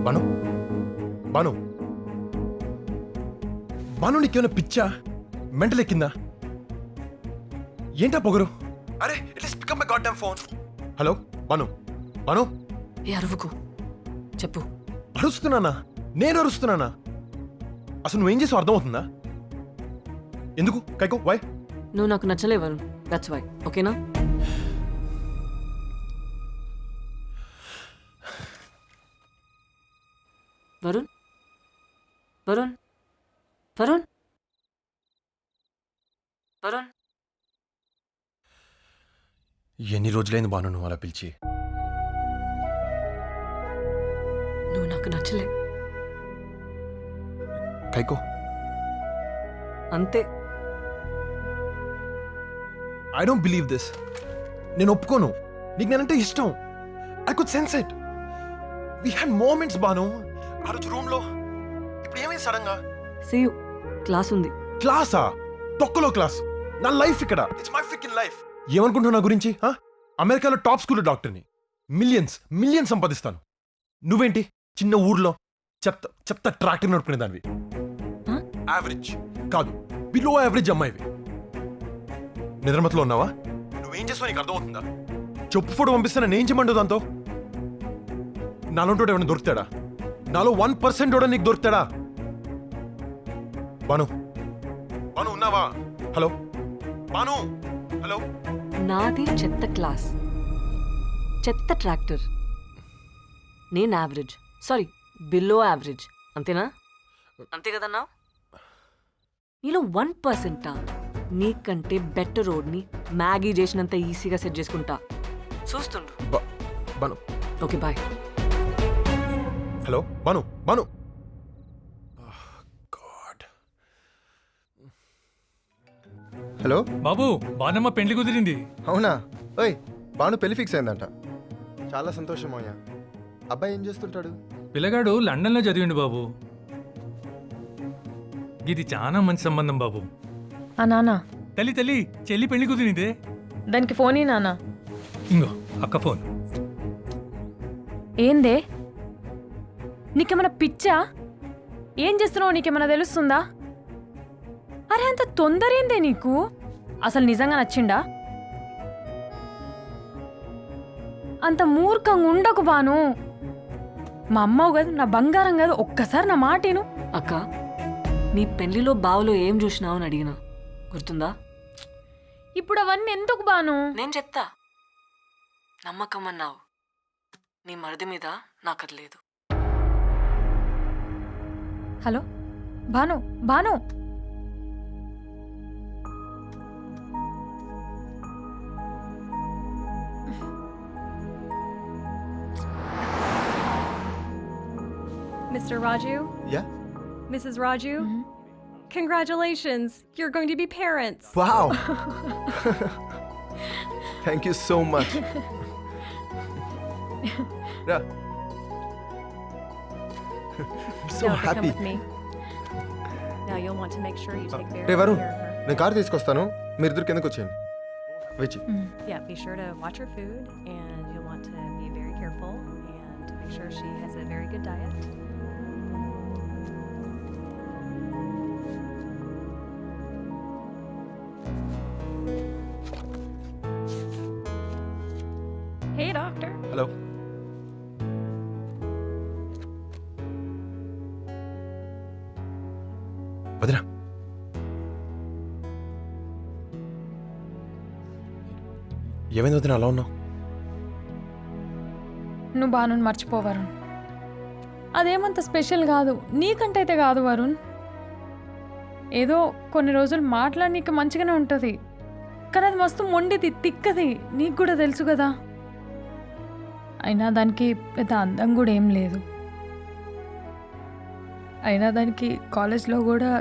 బాను బాను బాను నీకేమైనా పిచ్చా మెంటల్ ఎక్కిందా ఏంటా పొగరు అరే it's pick up my god damn phone hello Banu Banu ఏ అరువుకు చెప్పు. అరుస్తున్నానా నేను అరుస్తున్నానా అసలు నువ్వేం చేసావు అర్థమవుతుందా ఎందుకు కైకో వై నువ్వు నాకు నచ్చలే వరుణ్, దట్స్ వై. ఓకేనా? వరుణ్ వరుణ్ వరుణ్ వరుణ్ ఎన్ని రోజులైంది బాను నువ్వు అలా పిలిచి నువ్వు నాకు నచ్చలే కైకో అంతే. I don't believe this. నేను ఒప్పుకోను. నీకు నేనంటే ఇష్టం. I could sense it. We had moments Banu ఆ రోజు రూమ్ లో. ఇప్పుడు ఏమైంది సడన్ గా? See you. క్లాస్ ఉంది. క్లాసా? తొక్కలో క్లాస్. నా లైఫ్ ఇక్కడ. It's my freaking life. ఏమనుకుంటున్నావు నా గురించి? అమెరికాలో టాప్ స్కూల్ డాక్టర్ని. మిలియన్స్ సంపాదిస్తాను. నువ్వేంటి చిన్న ఊర్లో చెత్త చెత్త ట్రాక్టర్ నడుపుకునే దానివి. యావరేజ్ కాదు, బిలో యావరేజ్ అమ్మాయివి. నిద్రమతలో ఉన్నావా? నువ్వేం చేస్తావు నీకు అర్థమవుతుందా? చెప్పు ఫోటో పంపిస్తాను, నేను చేయమండు దాంతో. నాలో ఎవరైనా దొరుకుతాడా? నాలో 1% కూడా నీకు దొరుకుతాడా? బాను బాను ఉన్నావా? Hello Banu, hello. నాది చెత్త క్లాస్, చెత్త ట్రాక్టర్. నేను యావరేజ్, సారీ బిలో యావరేజ్. అంతేనా? అంతే కదన్నా? నీలో 1%. నీకంటే బెటర్ రోడ్ని మ్యాగీ చేసినంత ఈజీగా సెట్ చేసుకుంటా. చూస్తుండ్రు. Banu okay bye. Hello Banu Banu. God. Hello Babu, Banamma పెళ్లి కుదిరింది. అవునా? ఓయ్, బాను పెళ్లి ఫిక్స్ అయిందంట. చాలా సంతోషం అయ్యా. అబ్బాయి ఏం చేస్తుంటాడు? పిల్లగాడు లండన్లో చదివిండు బాబు. ఇది చాలా మంచి సంబంధం బాబు. ఆ నాన్న, తల్లి చెల్లి పెళ్లి కుదిరిందే. దానికి ఫోన్ ఈ నాన్న. ఇంగో అక్క ఫోన్. ఏందే, నీకేమైనా పిచ్చా? ఏం చేస్తున్నావు నీకేమైనా తెలుస్తుందా? అరే అంత తొందరేందే నీకు? అసలు నిజంగా నచ్చిండా? అంత మూర్ఖంగా ఉండకు బాను. మా అమ్మవు కదా, నా బంగారం కదా, ఒక్కసారి నా మాటేను. అక్క, నీ పెళ్లిలో బావులో ఏం చూసినావు అని అడిగినా, గుర్తుందా? ఇప్పుడు అవన్నీ ఎందుకు బాను? నేను చెప్తా. నమ్మకం అన్నావు, నీ మరిది మీద నాకది లేదు. Hello Banu, Banu. Mr. Raju? Yeah? Mrs. Raju? Congratulations! You're going to be parents. Wow! Thank you so much. Yeah. I'm so Now, happy. Come with me. Now you'll want to make sure you take very ray good Varun, care of her. నేను car తీసుకొస్తాను, మీరిద్దరు కిందకు వచ్చేయండి. వచ్చి Yeah, be sure to watch her food and you'll want to be very careful and make sure she has a very good diet. Hey, doctor. Hello. వదినా, ఏమైంది వదినా అలా ఉన్నావు? నువ్వు బాను మర్చిపో వరుణ్. అదేమంత స్పెషల్ కాదు, నీకంటే అయితే కాదు వరుణ్. ఏదో కొన్ని రోజులు మాట్లాడనీకి మంచిగానే ఉంటుంది, కానీ అది మస్తు మొండిది, తిక్కది, నీకు కూడా తెలుసు కదా. అయినా దానికి పెద్ద అందం కూడా ఏం లేదు. అయినా దానికి కాలేజ్లో కూడా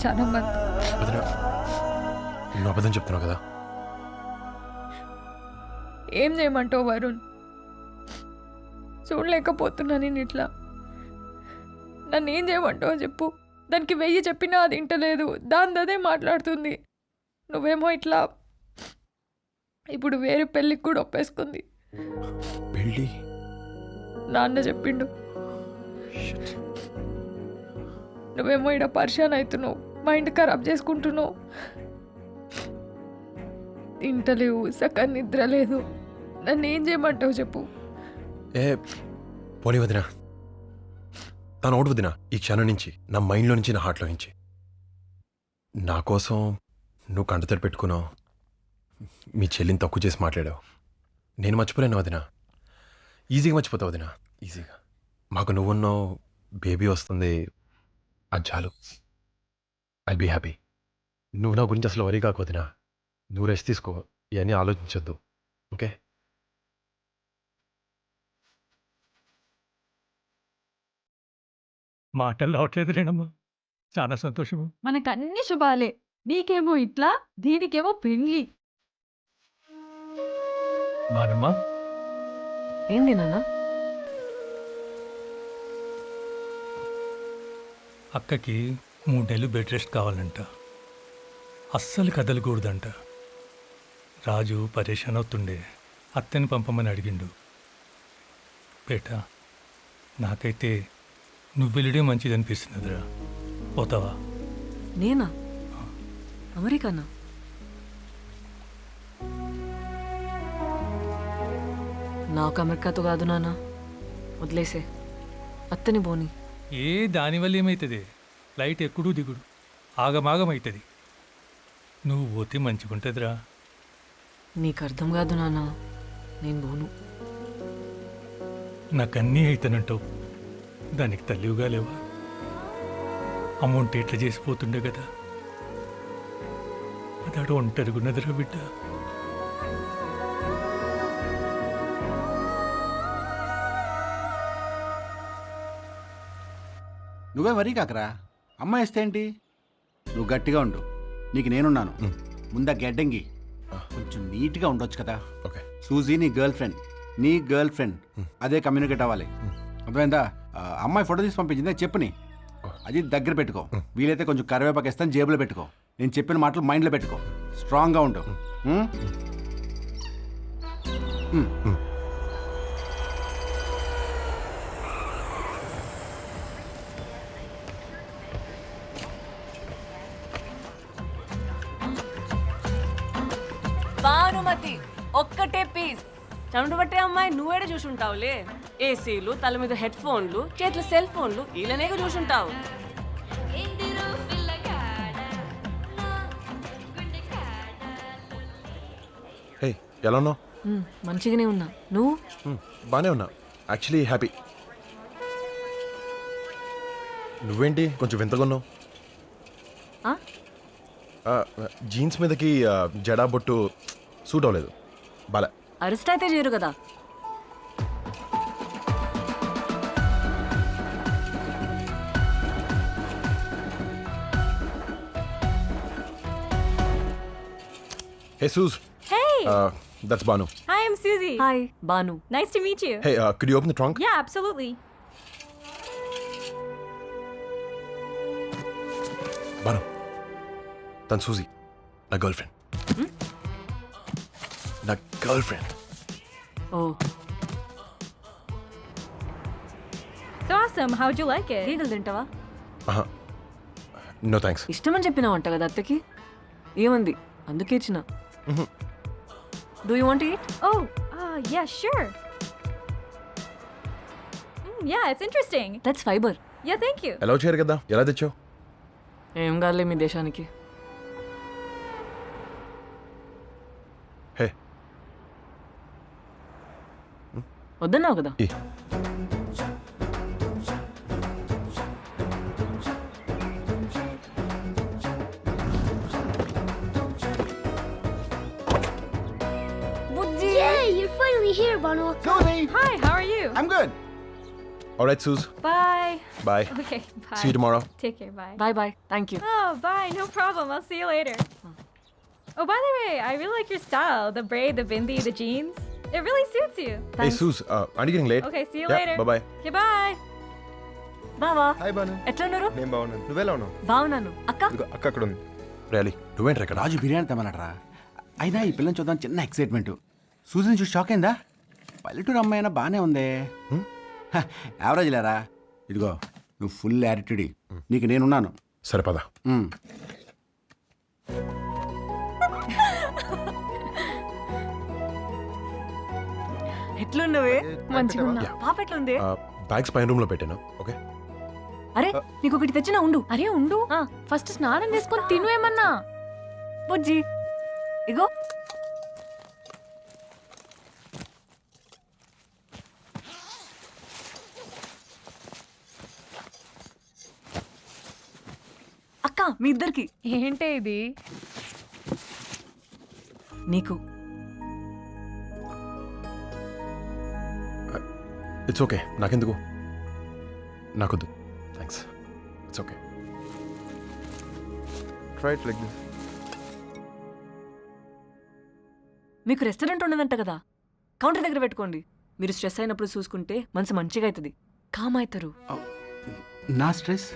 చాలా మంది. వదినా, నువ్వు అబద్ధం చెప్తున్నావు కదా? ఏం చేయమంటావు వరుణ్? చూడలేకపోతున్నా నేను ఇట్లా. నన్ను ఏం చేయమంటావు చెప్పు? దానికి 1000 చెప్పినా అది వింటలేదు, దానిదే మాట్లాడుతుంది. నువ్వేమో ఇట్లా ఇప్పుడు వేరే పెళ్ళికి కూడా ఒప్పేసుకుంది. పెళ్ళి? నాన్న చెప్పిండు. నువ్వేమో ఇక్కడ పరిశాన్ అవుతున్నావు, మైండ్ ఖరాబ్ చేసుకుంటున్నావు, తింటలేవు, సక్క నిద్ర లేదు. నన్ను ఏం చేయమంటావు చెప్పు. ఏ పోనీ వదినా, తను ఒకటి వదినా, ఈ క్షణం నుంచి నా మైండ్లో నుంచి నా హార్ట్లో నుంచి. నా కోసం నువ్వు కంటతడి పెట్టుకున్నావు, మీ చెల్లిని తక్కువ చేసి మాట్లాడావు. నేను మర్చిపోలేను వదినా, ఈజీగా మర్చిపోతావు వదినా, ఈజీగా. మాకు నువ్వున్నావు, బేబీ వస్తుంది, అది చాలు. I be happy. నువ్వు నా గురించి అసలు వరీ కాకు వదినా, నువ్వు రెస్ట్ తీసుకో, ఇవన్నీ ఆలోచించొద్దు, ఓకే? మాటలు రావట్లేదు రేణమ్మా, చాలా సంతోషము. మనకు అన్ని శుభాలే. నీకేమో ఇట్లా, దీనికేమో పెళ్ళి. మానమ్మా, ఏంది నాన్న? అక్కకి 3 నెలలు బెడ్ రెస్ట్ కావాలంట, అస్సలు కదలకూడదంట. రాజు పరేషాన్ అవుతుండే, అత్తని పంపమని అడిగిండు. బేటా, నాకైతే నువ్వు వెళ్ళడే మంచిది అనిపిస్తున్నదిరా, పోతావా? నేనా? అమెరికానా? నాకు అమెరికాతో కాదు నాన్న, వదిలేసే, అత్తని పోని. ఏ దానివల్ల ఏమవుతుంది? ఫ్లైట్ ఎక్కుడు దిగుడు ఆగమాగం అవుతుంది. నువ్వు పోతే మంచిగుంటుందిరా. నీకు అర్థం కాదు నాన్న, నేను పోను. నాకన్నీ అయితేనంటావు, దానికి తల్లివుగా లేవా? అమౌంట్ ఎట్లా చేసిపోతుండే కదా, అదాడు ఒంటరిగున్నదిరా బిడ్డ. నువ్వే వరీ కాకరా, అమ్మాయి ఇస్తే ఏంటి? నువ్వు గట్టిగా ఉండు, నీకు నేనున్నాను. ముందా గెడ్డంగి కొంచెం నీట్గా ఉండొచ్చు కదా. ఓకే. సూజీ నీ గర్ల్ ఫ్రెండ్, నీ గర్ల్ ఫ్రెండ్ అదే కమ్యూనికేట్ అవ్వాలి. అర్థమైందా? అమ్మాయి ఫోటో తీసి పంపించిందే చెప్పుని, అది దగ్గర పెట్టుకో. వీలైతే కొంచెం కరివేపాకు ఇస్తాను, జేబులో పెట్టుకో. నేను చెప్పిన మాటలు మైండ్లో పెట్టుకో, స్ట్రాంగ్గా ఉండు. భానుమతి ఒక్కటే పీస్. చెమట పట్టే అమ్మాయి నువ్వేడ చూసుంటావులే. ఏసీలు, తల మీద హెడ్ ఫోన్లు, చేతుల సెల్ ఫోన్లు, ఇలానేగా చూసుంటావు. హే, ఎలా ఉన్నావు? మంచిగానే ఉన్నా, నువ్వు? బాగానే ఉన్నా, యాక్చువల్లీ హ్యాపీ. నువ్వేంటి కొంచెం వింతగా ఉన్నావు? ఆ? జీన్స్ మీదకి జడా బొట్టు సూట్ అవ్వలేదు, బాలే. అరెస్ట్ అయితే చేయరు కదా. Hey, Suze. Hey! That's Banu. Hi, I'm Susie. Hi Banu. Nice to meet you. Hey, could you open the trunk? Yeah, absolutely. Banu. Tan Suzy. నా గర్ల్ ఫ్రెండ్. నా గర్ల్ ఫ్రెండ్. ఓ, So awesome. How'd you like it? ఈగలు తింటావా? No thanks. ఇష్టమని చెప్పినావంట కదా అత్తకి. ఏమంది అందుకే ఇచ్చిన. Do you want eat? Oh, yeah, sure. Yeah, it's interesting. That's fibre. Yeah, thank you. ఎలా వచ్చారు కదా, ఎలా తెచ్చావు? ఏం కాదులే మీ దేశానికి. హే, వద్దన్నావు కదా. ఈ Yay, you're finally here, Banu. Suzy, Hi, how are you? I'm good. alright, Suze. Bye. Bye. Okay, bye. See you tomorrow. Take care, bye. Bye bye, thank you. Oh, bye. No problem. I'll see you later. Oh, by the way, I really like your style. The braid, the bindi, the jeans. It really suits you. Hey, Suze, aren't you getting late? Okay, see you Yeah, later. bye-bye. Okay, bye. బావా, hi Banu. ఎట్లున్నారు? నేను బాగున్నాను, నువ్వెలా ఉన్నావు? బాగున్నాను. అక్క ఇదిగో అక్క అక్కడ ఉంది. రేలి, నువ్వేంట్రా ఇక్కడ? రాజు బిర్యానీ తెమ్మన్నట్రా. అయినా ఈ పిల్లని చూద్దాం చిన్న ఎక్సైట్మెంట్. సూజీని చూసి షాక్ అయిందా? పల్లెటూరు అమ్మాయినా బాగానే ఉందే. యావరేజ్ లేరా. ఇదిగో నువ్వు ఫుల్ యాటిట్యూడ్, నీకు నేనున్నాను. సరే పద. ఎట్లున్నవే? మంచిగా ఉన్నా. పాప ఎట్లుంది? బ్యాగ్స్ పైన రూమ్ లో పెట్టాను. ఓకే అరే నీకు ఒకటి తెచ్చినా ఉండు. అరే ఉండు, ఆ. ఫస్ట్ స్నానం చేసుకొని తిను ఏమన్నా. బుజ్జి ఇగో. అక్క మీ ఇద్దరికి. ఏంటే ఇది? నీకు ఇట్స్ ఓకే. నాకెందుకు, నాకొద్దు. Thanks. It's okay. Try it like this. మీకు రెస్టారెంట్ ఉండదంట కదా, కౌంటర్ దగ్గర పెట్టుకోండి. మీరు స్ట్రెస్ అయినప్పుడు చూసుకుంటే మనసు మంచిగా అవుతుంది, కామ్ అవుతారు. నా స్ట్రెస్,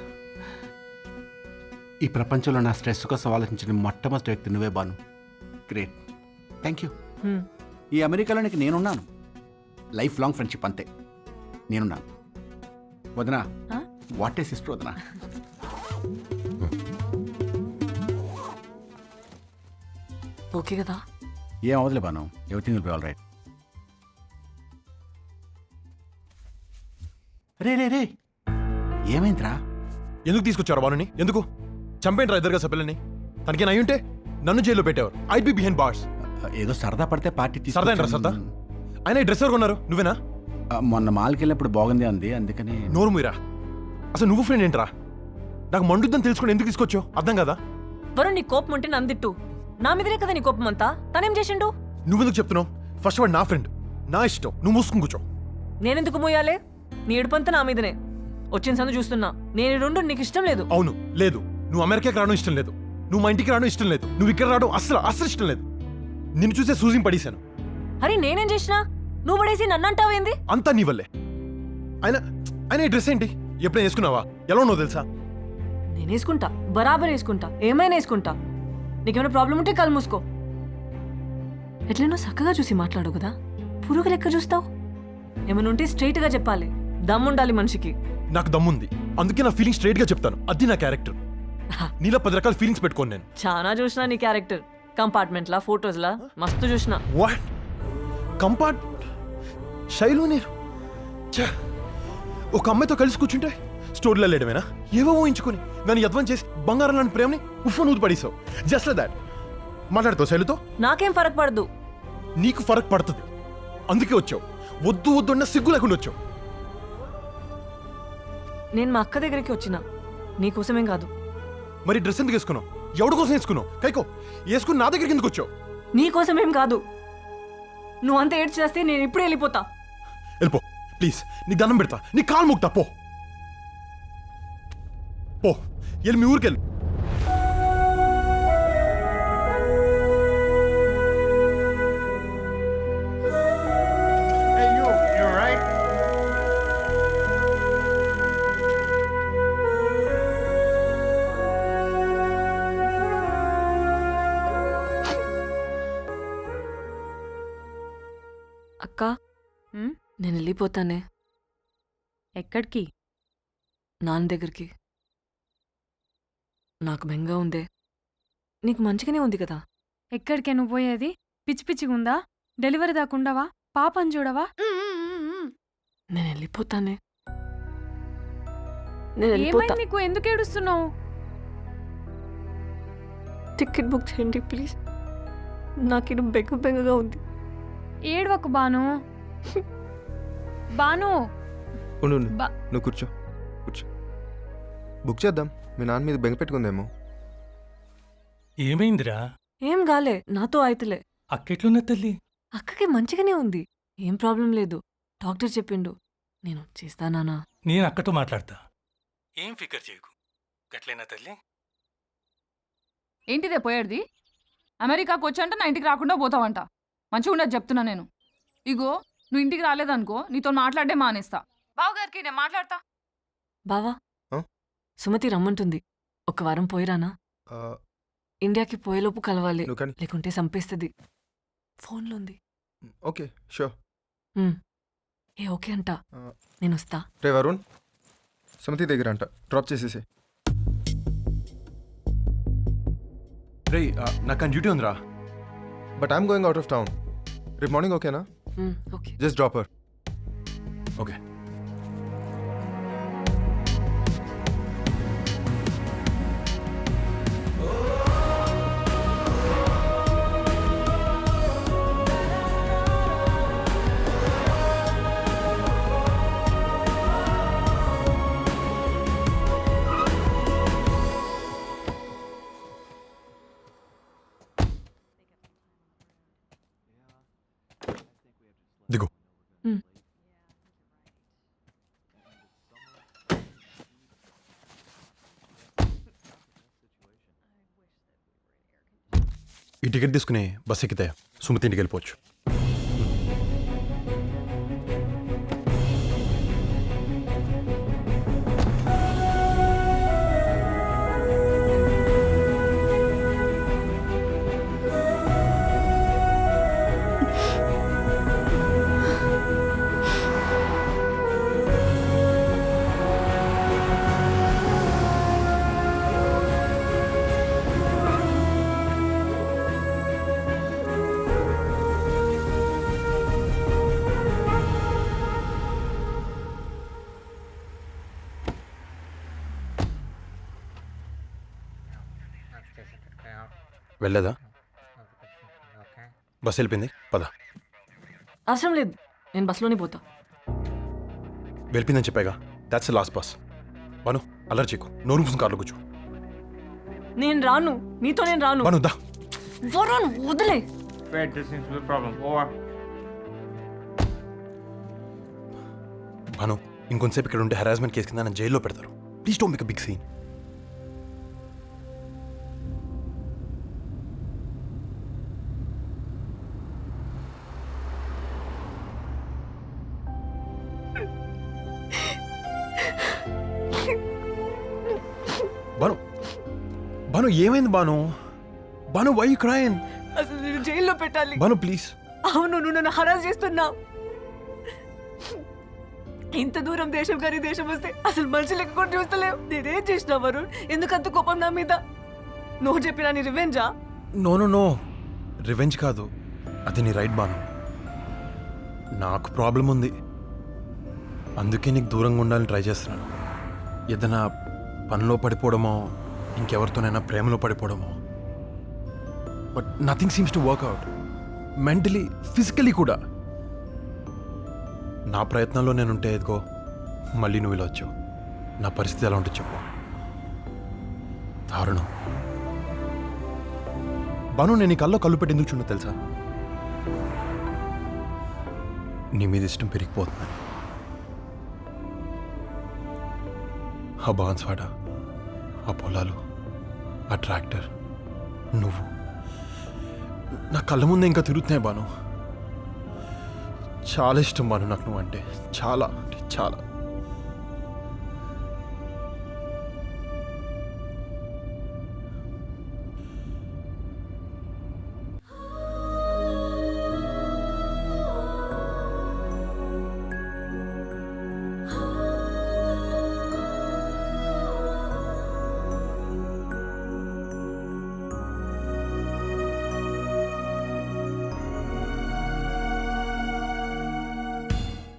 ఈ ప్రపంచంలో నా స్ట్రెస్ కోసం ఆలోచించిన మొట్టమొదటి వ్యక్తి నువ్వే బాను. Great, thank you. ఈ అమెరికాలో నీకు నేనున్నాను. లైఫ్ లాంగ్ ఫ్రెండ్షిప్ అంతే. నేనున్నాను. వదనా, వాట్ ఏ సిస్టర్ వదనా. ఓకే కదా? ఏం అవదులే Banu, everything will be all right. రే రే రే, ఏమైందిరా? ఎందుకు తీసుకొచ్చారు బానుని? ఎందుకు చంపేంట్రా ఇద్దరుగా సభ్యులని? తనకి అయ్యుంటే నన్ను జైల్లో పెట్టేవారు. I'd be behind bars. ఏదో సరదా పడితే పార్టీ సరదా ఏంట్రా సరదా? ఆయన ఈ డ్రెస్ ఎవరు కొన్నారు? నువ్వేనా? మొన్న మాల్కి వెళ్ళినప్పుడు బాగుంది అంది, అందుకని. నోరు మీరా. అసలు నువ్వు ఫ్రెండ్ ఏంట్రా? నాకు మండుద్దని తెలుసుకుని ఎందుకు తీసుకొచ్చావు? అర్థం కదా? వరుణ్ నీ కోపం ఉంటే నందిట్టు, నా మీదనే కదా నీ కోపం అంతా. తనేం చేసిండు? నువ్వెందుకు చెప్తున్నావు? ఫస్ట్ వాడు నా ఫ్రెండ్, నా ఇష్టం. నువ్వు మూసుకుని కూర్చో. నేనెందుకు మోయాలే? నీ ఏడుపంతా నా మీదనే. వచ్చిన సందు చూస్తున్నా. నేను రెండు నీకు ఇష్టం లేదు. అవును, లేదు. నువ్వు అమెరికాకి రావడం ఇష్టం లేదు. నువ్వు మా ఇంటికి రావడం ఇష్టం లేదు. నువ్వు ఇక్కడ రావడం అసలు అసలు ఇష్టం లేదు. నిన్ను చూసే సూజిని పడేశాను. అరే నేనేం చేసినా? నువ్వు పడేసి నన్ను అంటావేంది? అంతా నీ వల్లే. ఆయన ఆయన ఈ డ్రెస్ ఏంటి? ఎప్పుడైనా వేసుకున్నావా? ఎలా ఉన్నావు తెలుసా? నేను వేసుకుంటా, బరాబర్ వేసుకుంటా, ఏమైనా వేసుకుంటా. నీకేమైనా ప్రాబ్లం ఉంటే కళ్ళు మూసుకో. ఎట్లనో చక్కగా చూసి మాట్లాడు కదా, పురుగు లెక్క చూస్తావు. ఏమైనా ఉంటే స్ట్రైట్ గా చెప్పాలి. దమ్ముండాలి మనిషికి. నాకు దమ్ముంది, అందుకే నా ఫీలింగ్ స్ట్రైట్ గా చెప్తాను. అది నా క్యారెక్టర్. నీలా 10 రకాల ఫీలింగ్స్ పెట్టుకోను నేను. చాలా చూసినా నీ క్యారెక్టర్. కంపార్ట్మెంట్లా, ఫోటోస్లా మస్తు చూసినా. వాట్ కంపార్ట్ శైలు నీరు ఛ! ఒక అమ్మాయితో కలిసి కూర్చుంటే స్టోరీలో లేడమేనా? ఏవో ఊహించుకుని నన్ను యద్వం చేసి బంగారం లాంటి ప్రేమని ఉఫ్ఫను ఊది పడేసావు. Just like that. మాట్లాడుతావు శైలుతో? నాకేం ఫరక్ పడదు. నీకు ఫరక్ పడుతుంది, అందుకే వచ్చావు. వద్దు వద్దు అన్న సిగ్గు లేకుండా వచ్చావు. నేను మా అక్క దగ్గరికి వచ్చిన నీకోసమేం కాదు. మరి డ్రెస్ ఎందుకు వేసుకున్నావు? ఎవడి కోసం వేసుకున్నావు? కైకో వేసుకుని నా దగ్గరికి ఎందుకు వచ్చావు? నీకోసమేం కాదు. నువ్వు అంత ఏడ్చి చేస్తే నేను ఇప్పుడే వెళ్ళిపోతా. వెళ్ళిపో ప్లీజ్. నీ దండం పెడతా, నీ కాలు మోగుతా. పో పో, వెళ్ళి మీ ఊరికి వెళ్ళు. అక్క నేను వెళ్ళిపోతానే. ఎక్కడికి? నాన్న దగ్గరికి. నాకు బెంగా ఉందే. నీకు మంచిగానే ఉంది కదా. ఎక్కడికే నువ్వు పోయేది? పిచ్చి పిచ్చిగా ఉందా? డెలివరీ దాకుండవా? పాపని చూడవా? నేను వెళ్ళిపోతానే. నేను వెళ్ళిపోతా. ఏమైంది నీకు? ఎందుకు ఏడుస్తున్నావు? టికెట్ బుక్ చేయండి ప్లీజ్. నాకు ఇది బెంగగా ఉంది. ఏడవకు బాను. బాను ఉండు బా- నువ్వు కూర్చో కూర్చో. బుక్ చేద్దాం. మీ నాన్న మీద బెంగ పెట్టుకుందేమో. ఏమైందిరా? ఏం గాలే, నాతో అయితలే. అక్కెట్లున్న తల్లి? అక్కకి మంచిగానే ఉంది, ఏం ప్రాబ్లం లేదు. డాక్టర్ చెప్పిండు. నేను చేస్తానా? నేను అక్కతో మాట్లాడతా. ఏం ఫికర్ చేయకు. గట్లేనా తల్లి? ఏంటిదే పోయేది? అమెరికాకు వచ్చంట నా ఇంటికి రాకుండా పోతావంట. మంచిగా ఉండదు చెప్తున్నా నేను. ఇగో నువ్వు ఇంటికి రాలేదనుకో నీతో మాట్లాడే మానేస్తా. బావగారికి నేను మాట్లాడతా. బావా, ఆ? సుమతి రమ్మంటుంది. ఒక వారం పోయిరానా? ఆ, ఇండియాకి పోయేలోపు కలవాలి, నువ్వు కానీ. లేకుంటే చంపేస్తుంది. ఫోన్లో ఉంది. Okay sure. ఉమ్. ఏ ఓకే అంట, నేను వస్తా. రే వరుణ్, సుమతి దగ్గర అంట, డ్రాప్ చేసేసి. రే నాకు డ్యూటీ ఉందిరా. But I'm going out of town. రేపు మార్నింగ్ ఓకేనా? Okay. Just drop her. Okay. దిగు. ఈ టికెట్ తీసుకుని బస్ ఎక్కితే సుమతి ఇంటికి వెళ్ళిపోవచ్చు. వెళ్ళేదా? బస్ వెళ్ళిపోయింది, పద. అవసరం లేదు, నేను బస్సులోనే పోతా. వెళ్ళిపోయిందని చెప్పాగా, that's the last bus. Banu అల్లరి చేయకు, నోరు మూసుకుని కార్లో కూర్చో. నేను రాను, నీతో నేను రాను. బాను దా. వరుణ్ వదిలే. బాను ఇంకొంతసేపు ఇక్కడ ఉంటే హెరాస్మెంట్ కేసు కింద నన్ను జైల్లో పెడతారు. Please don't make a big scene. Banu Banu ఏమైంది Banu? Banu why you crying? అసలు నేను జైల్లో పెట్టాలి. బాను ప్లీజ్. అవును, నువ్వు నన్ను హరాస్ చేస్తున్నావు. ఇంత దూరం దేశం కానీ దేశం వస్తే అసలు మనిషి లెక్క కూడా చూస్తలేవు. నేనేం చేసినా వరుణ్? ఎందుకంత కోపం నా మీద? నువ్వు చెప్పినా నీ రివెంజా? నో నో నో, రివెంజ్ కాదు, అది నీ రైట్ బాను. నాకు ప్రాబ్లం ఉంది, అందుకే నీకు దూరంగా ఉండాలని ట్రై చేస్తున్నాను. ఏదైనా పనిలో పడిపోవడమో, ఇంకెవరితోనైనా ప్రేమలో పడిపోవడమో. But nothing seems to work out, mentally physically కూడా. నా ప్రయత్నంలో నేనుంటే ఎదుకో మళ్ళీ నువ్వు ఇలా వచ్చావు. నా పరిస్థితి ఎలా ఉంటుంది చెప్పు. దారుణం. బాను నేను నీ కల్లో కళ్ళు పెట్టి ఎందుకు చూడో తెలుసా? నీ మీద ఇష్టం పెరిగిపోతుందని. ఆ బాన్స్వాడ, ఆ పొలాలు, ఆ ట్రాక్టర్, నువ్వు నా కళ్ళ ముందే ఇంకా తిరుగుతున్నాయి బాను. చాలా ఇష్టం బాను నాకు నువ్వు అంటే, చాలా చాలా.